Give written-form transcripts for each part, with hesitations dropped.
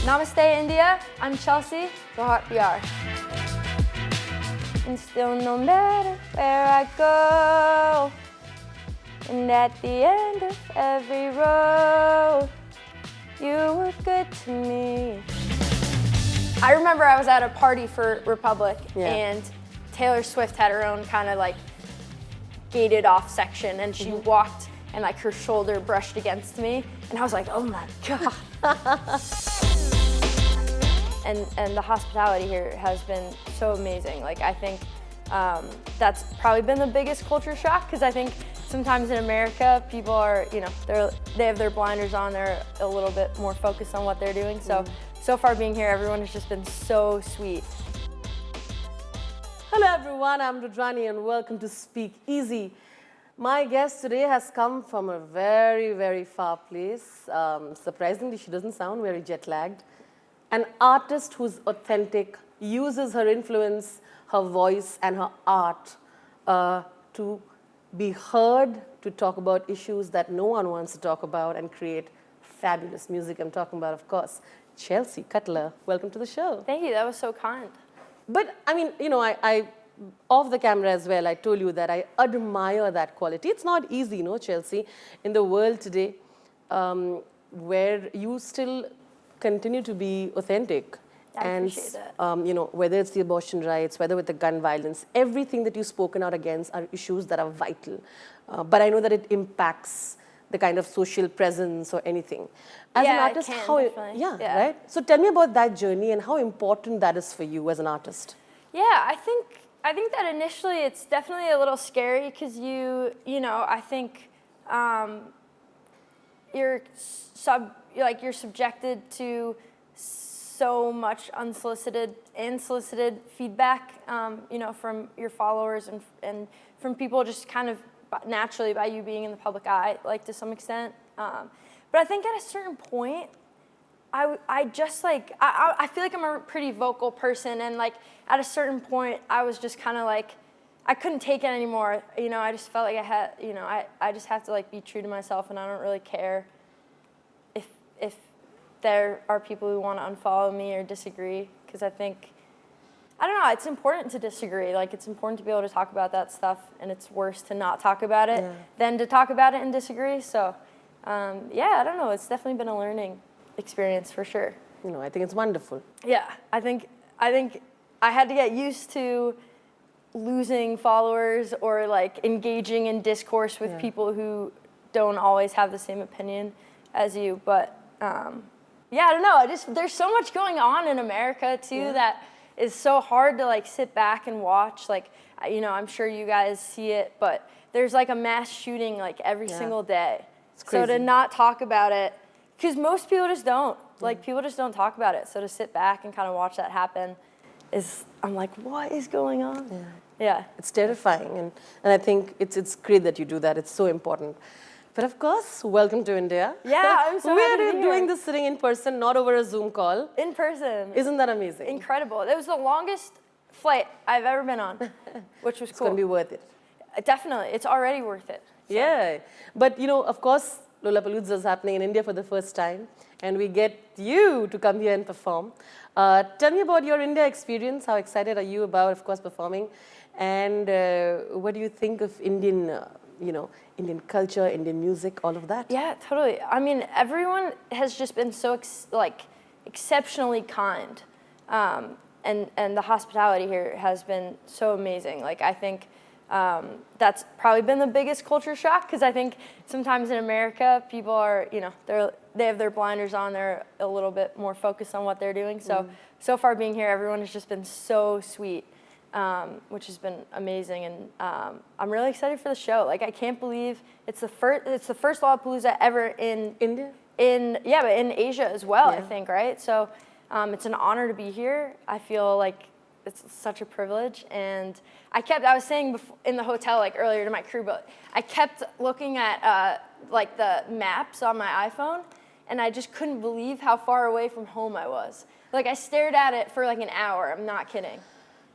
Namaste, India. I'm Chelsea, the hot PR. And still, no matter where I go, and at the end of every road, you were good to me. I remember I was at a party for Republic, and Taylor Swift had her own kind of like gated off section, and she walked and like her shoulder brushed against me, and I was like, oh my God. And the hospitality here has been so amazing. Like, I think that's probably been the biggest culture shock, because I think sometimes in America, people are, they have their blinders on, they're a little bit more focused on what they're doing. So far being here, everyone has just been so sweet. Hello everyone, I'm Rudrani and welcome to Speak Easy. My guest today has come from a very, very far place. Surprisingly, she doesn't sound very jet-lagged. An artist who's authentic, uses her influence, her voice and her art to be heard, to talk about issues that no one wants to talk about and create fabulous music. I'm talking about, of course, Chelsea Cutler. Welcome to the show. Thank you, that was so kind. But I mean, I off the camera as well, I told you that I admire that quality. It's not easy, Chelsea, in the world today, where you still continue to be authentic. I appreciate that. Whether it's the abortion rights, whether with the gun violence, everything that you've spoken out against are issues that are vital. But I know that it impacts the kind of social presence or anything. As an artist, right? So tell me about that journey and how important that is for you as an artist. Yeah, I think that initially it's definitely a little scary, because I think you're subjected to so much unsolicited and solicited feedback, from your followers and from people just kind of naturally by you being in the public eye, like to some extent. But I think at a certain point, I feel like I'm a pretty vocal person, and like at a certain point, I was just kind of like, I couldn't take it anymore. I just felt like I had, I just have to like be true to myself, and I don't really care if there are people who want to unfollow me or disagree, because I don't know, it's important to disagree. Like, it's important to be able to talk about that stuff, and it's worse to not talk about it than to talk about it and disagree. So, I don't know, it's definitely been a learning experience for sure. I think it's wonderful. Yeah, I think I had to get used to losing followers or like engaging in discourse with people who don't always have the same opinion as you. But I don't know. There's so much going on in America too that is so hard to like sit back and watch. Like, I'm sure you guys see it, but there's like a mass shooting like every single day. It's crazy. So to not talk about it, because most people just don't. Like, people just don't talk about it. So to sit back and kind of watch that happen I'm like, what is going on? Yeah. It's terrifying. And I think it's great that you do that. It's so important. But of course, welcome to India. Yeah, I'm so happy to be doing here. this sitting in person, not over a Zoom call. In person. Isn't that amazing? Incredible. It was the longest flight I've ever been on, which was cool. It's going to be worth it. Definitely. It's already worth it. So. Yeah. But, of course, Lollapalooza is happening in India for the first time, and we get you to come here and perform. Tell me about your India experience. How excited are you about, of course, performing? And what do you think of Indian, Indian culture, Indian music, all of that? Yeah, totally. I mean, everyone has just been so exceptionally kind, and the hospitality here has been so amazing. Like, I think that's probably been the biggest culture shock, because I think sometimes in America, people are, they have their blinders on, they're a little bit more focused on what they're doing. So far being here, everyone has just been so sweet, which has been amazing, and I'm really excited for the show. Like, I can't believe it's the first Lollapalooza ever in India? But in Asia as well, I think, right? So it's an honor to be here. I feel like it's such a privilege, and I was saying in the hotel like earlier to my crew, but I kept looking at like the maps on my iPhone, and I just couldn't believe how far away from home I was. Like, I stared at it for like an hour. I'm not kidding.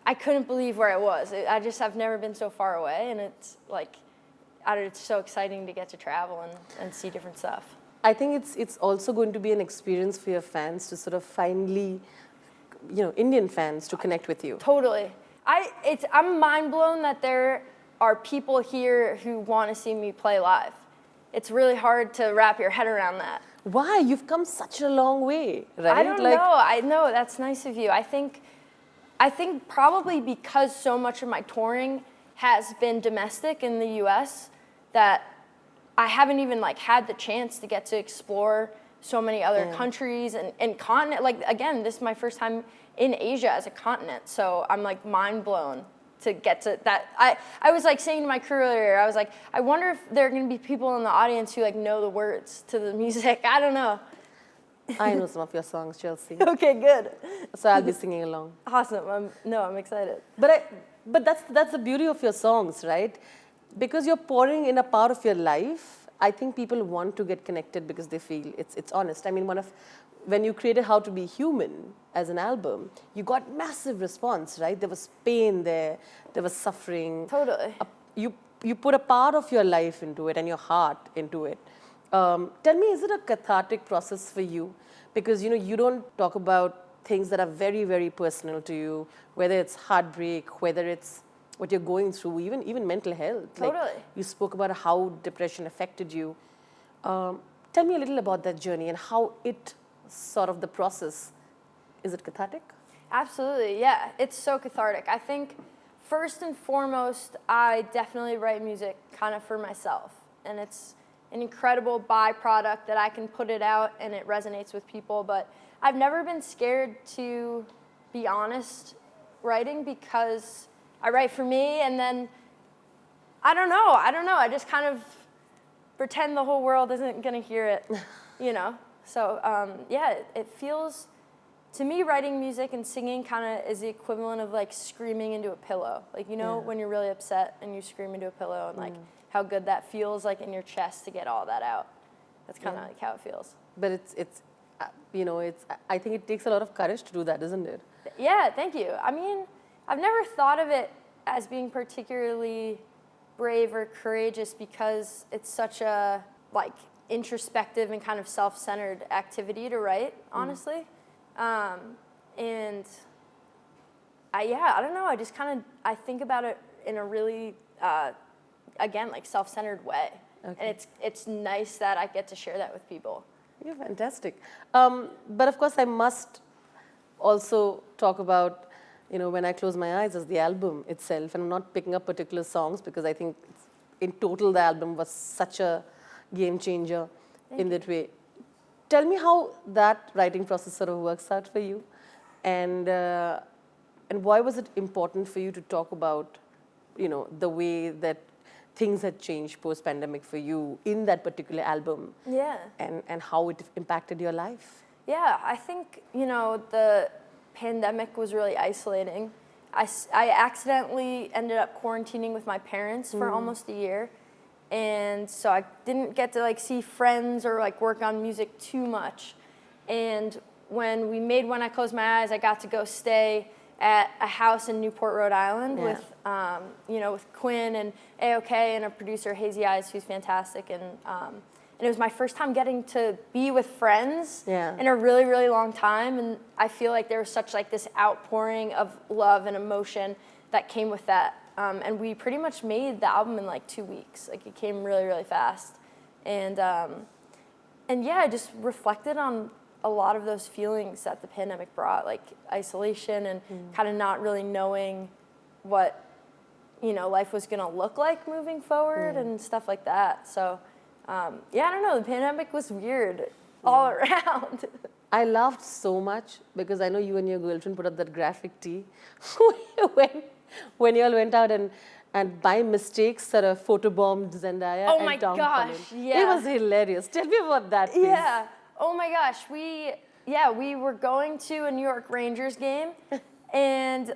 I couldn't believe where I was. I've never been so far away, and it's like, it's so exciting to get to travel and see different stuff. I think it's also going to be an experience for your fans to sort of finally, Indian fans to connect with you. Totally. I'm mind blown that there are people here who want to see me play live. It's really hard to wrap your head around that. Why? You've come such a long way, right? I don't know. I know, that's nice of you. I think probably because so much of my touring has been domestic in the US that I haven't even had the chance to get to explore so many other countries and continent. Again, this is my first time in Asia as a continent, so I'm mind blown to get to that. I was saying to my crew earlier, I was I wonder if there are going to be people in the audience who know the words to the music. I don't know. I know some of your songs, Chelsea. Okay, good. So I'll be singing along. Awesome. I'm excited. But that's the beauty of your songs, right? Because you're pouring in a part of your life. I think people want to get connected because they feel it's honest. I mean, when you created How to Be Human as an album, you got massive response, right? There was pain there was suffering. Totally. You put a part of your life into it and your heart into it. Tell me, is it a cathartic process for you? Because you don't talk about things that are very, very personal to you, whether it's heartbreak, whether it's what you're going through, even mental health. Totally. You spoke about how depression affected you. Tell me a little about that journey and how it sort of the process. Is it cathartic? Absolutely, yeah. It's so cathartic. I think first and foremost, I definitely write music kind of for myself. And it's an incredible byproduct that I can put it out and it resonates with people. But I've never been scared to be honest writing because I write for me and then I don't know. I just kind of pretend the whole world isn't going to hear it, So, it feels, to me, writing music and singing kind of is the equivalent of screaming into a pillow. When you're really upset and you scream into a pillow and how good that feels in your chest to get all that out. That's kind of how it feels. But it's I think it takes a lot of courage to do that, isn't it? Yeah, thank you. I mean, I've never thought of it as being particularly brave or courageous because it's such a introspective and kind of self-centered activity to write, honestly. And I don't know, I think about it in a really, again, self-centered way. Okay. And it's nice that I get to share that with people. You're fantastic. But of course, I must also talk about, When I Close My Eyes as the album itself. And I'm not picking up particular songs because I think in total the album was such a game changer in that way. Tell me how that writing process sort of works out for you, and why was it important for you to talk about, the way that things had changed post-pandemic for you in that particular album? Yeah. And how it impacted your life? Yeah, I think, the pandemic was really isolating. I accidentally ended up quarantining with my parents for almost a year. And so I didn't get to see friends or work on music too much. And when we made When I Close My Eyes, I got to go stay at a house in Newport, Rhode Island with with Quinn and AOK and a producer, Hazy Eyes, who's fantastic. And it was my first time getting to be with friends in a really, really long time. And I feel like there was such this outpouring of love and emotion that came with that. And we pretty much made the album in 2 weeks. It came really, really fast. And I just reflected on a lot of those feelings that the pandemic brought, isolation and kind of not really knowing what, life was going to look like moving forward and stuff like that. So, I don't know. The pandemic was weird all around. I laughed so much because I know you and your girlfriend put up that graphic tee when you all went out and by mistake sort of photobombed Zendaya and Tom Holland. Yeah. It was hilarious. Tell me about that, please. Yeah. Oh my gosh. We were going to a New York Rangers game and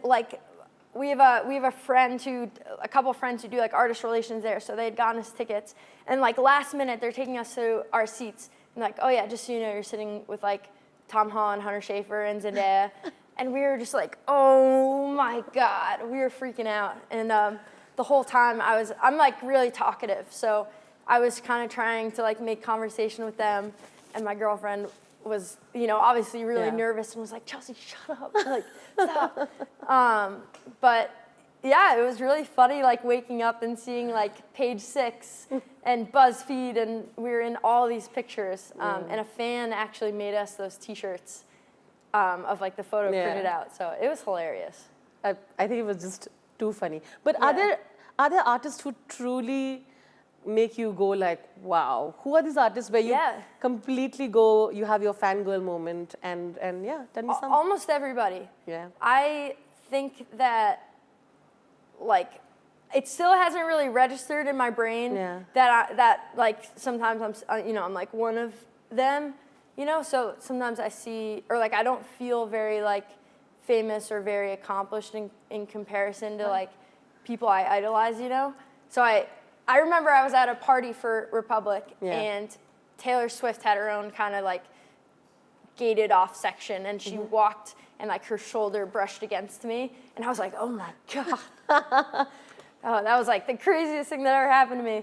we have a couple of friends who do artist relations there, so they had gotten us tickets and last minute they're taking us to our seats and oh yeah, just so you know, you're sitting with Tom Holland, Hunter Schafer, and Zendaya. And we were just oh my God, we were freaking out. And the whole time I'm really talkative. So I was kind of trying to like make conversation with them, and my girlfriend was, you know, obviously really nervous and was like, Chelsea, shut up, like, stop. But yeah, it was really funny, like waking up and seeing like Page Six and BuzzFeed, and we were in all these pictures. And a fan actually made us those T-shirts of like the photo printed out. So it was hilarious. I think it was just too funny. But are there artists who truly make you go like, wow? Who are these artists where you completely go, you have your fangirl moment, and yeah, tell me something. Almost everybody. Yeah. I think that, like, it still hasn't really registered in my brain that like sometimes I'm like one of them, you know. So sometimes I see, or like I don't feel very like famous or very accomplished in comparison to like people I idolize, you know. So I remember I was at a party for Republic, and Taylor Swift had her own kind of like gated off section, and she walked and like her shoulder brushed against me, and I was like, oh my God. Oh, that was like the craziest thing that ever happened to me.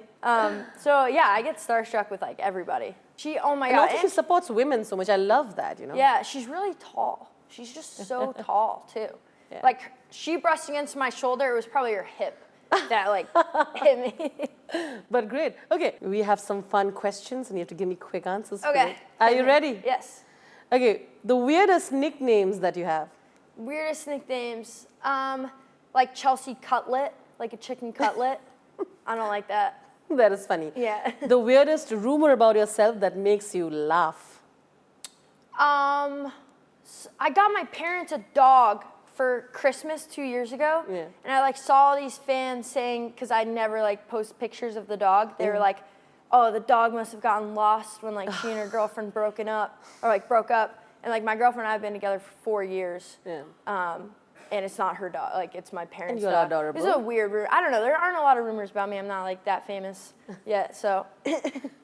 So yeah, I get starstruck with like everybody. Oh my God. And also she supports women so much. I love that, you know. Yeah, she's really tall. She's just so tall too. Yeah. Like she brushed against my shoulder, it was probably her hip that like hit me. But great. Okay, we have some fun questions and you have to give me quick answers. Okay. Are you ready? Yes. Okay, the weirdest nicknames that you have. Weirdest nicknames, like Chelsea Cutlet, like a chicken cutlet. I don't like that. That is funny. Yeah. The weirdest rumor about yourself that makes you laugh. I got my parents a dog for Christmas 2 years ago, and I like saw these fans saying, because I never like post pictures of the dog, they were like, oh, the dog must have gotten lost when like she and her girlfriend broke up, and like my girlfriend and I have been together for 4 years, and it's not her dog, like it's my parents' dog. dog. Adorable. It's a weird rumor. I don't know, there aren't a lot of rumors about me. I'm not like that famous yet, so.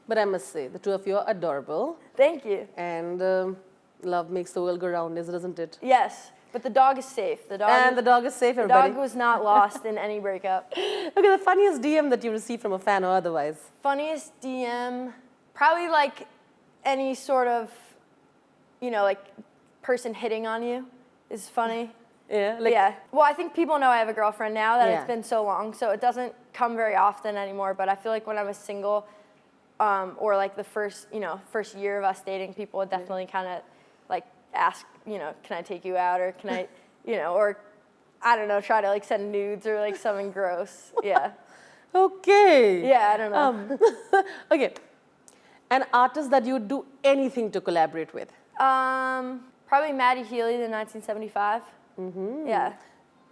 But I must say, the two of you are adorable. Thank you. And love makes the world go round, isn't it? Yes. But the dog is safe. The dog is safe, everybody. The dog was not lost in any breakup. Okay, the funniest DM that you received from a fan or otherwise? Funniest DM, probably like any sort of, you know, like person hitting on you is funny. Yeah? Well, I think people know I have a girlfriend now that it's been so long, so it doesn't come very often anymore. But I feel like when I was single, or like the first year of us dating, people would definitely kind of like ask, you know, can I take you out, or can I, you know, or I don't know, try to like send nudes or like something gross. Yeah. Okay. Yeah, I don't know. Okay. An artist that you would do anything to collaborate with? Probably Maddie Healy, the 1975. Yeah.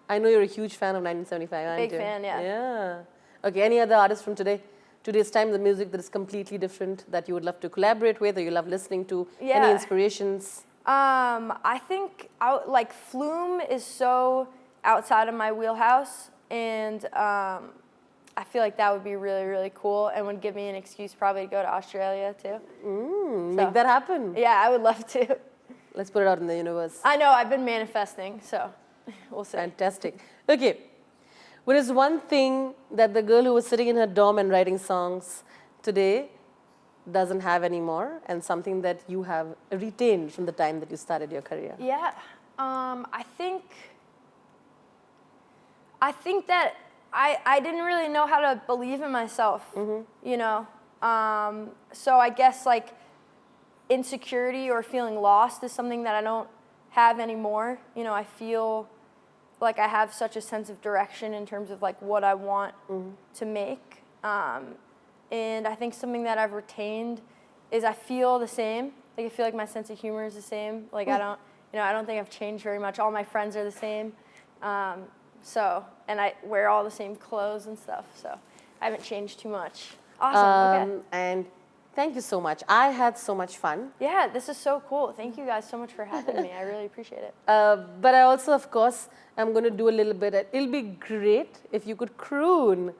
I know you're a huge fan of 1975, aren't you? Big fan, yeah. Yeah. Okay, any other artists from today's time, the music that is completely different that you would love to collaborate with or you love listening to? Yeah. Any inspirations? I think like Flume is so outside of my wheelhouse, and I feel like that would be really, really cool and would give me an excuse probably to go to Australia too. Make that happen. Yeah, I would love to. Let's put it out in the universe. I know, I've been manifesting, so we'll see. Fantastic. Okay. What is one thing that the girl who was sitting in her dorm and writing songs today doesn't have anymore, and something that you have retained from the time that you started your career? Yeah, I think that I didn't really know how to believe in myself, you know. So I guess like insecurity or feeling lost is something that I don't have anymore. You know, I feel like I have such a sense of direction in terms of like what I want to make. And I think something that I've retained is I feel the same. Like I feel like my sense of humor is the same. Like I don't think I've changed very much. All my friends are the same. And I wear all the same clothes and stuff. So I haven't changed too much. Awesome. Okay. And thank you so much. I had so much fun. Yeah, this is so cool. Thank you guys so much for having me. I really appreciate it. But I also, of course, I'm going to do a little bit. It'll be great if you could croon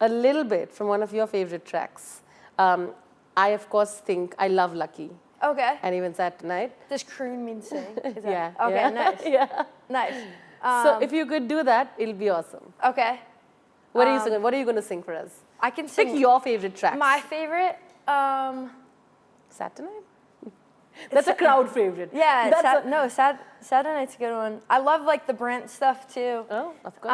a little bit from one of your favorite tracks. I, of course, think I love Lucky. Okay. And even that tonight. Does croon mean sing? Is that, yeah. Okay, Yeah. nice. Yeah. Nice. So if you could do that, it'll be awesome. Okay. What are you singing? What are you going to sing for us? I can Pick sing your favorite tracks. my favorite. Saturday Night? That's a crowd favorite. Yeah, That's Saturday Night's a good one. I love like the Brent stuff too. Oh, of course.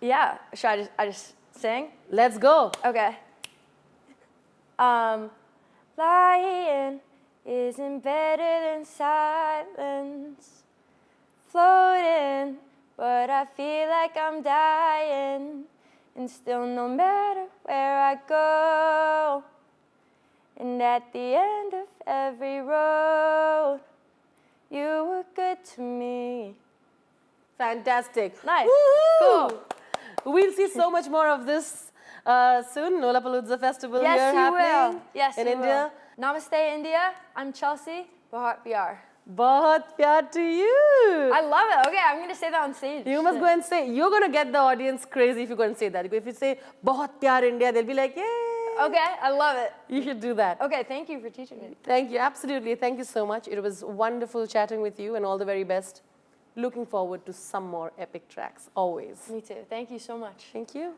Yeah, should I just sing? Let's go. Okay. Lying isn't better than silence. Floating, but I feel like I'm dying. And still, no matter where I go, and at the end of every road, you were good to me. Fantastic. Nice. Woo-hoo! Cool. We'll see so much more of this soon. Lollapalooza Festival Yes, here you happening will. Yes, in you India. will. Namaste, India. I'm Chelsea. Bahut pyar. Bahut pyar to you. I love it. Okay, I'm going to say that on stage. You must go and say, you're going to get the audience crazy if you go and say that. If you say, Bahut pyar India, they'll be like, yay. Okay, I love it. You should do that. Okay, thank you for teaching me. Thank you, absolutely. Thank you so much. It was wonderful chatting with you and all the very best. Looking forward to some more epic tracks, always. Me too. Thank you so much. Thank you.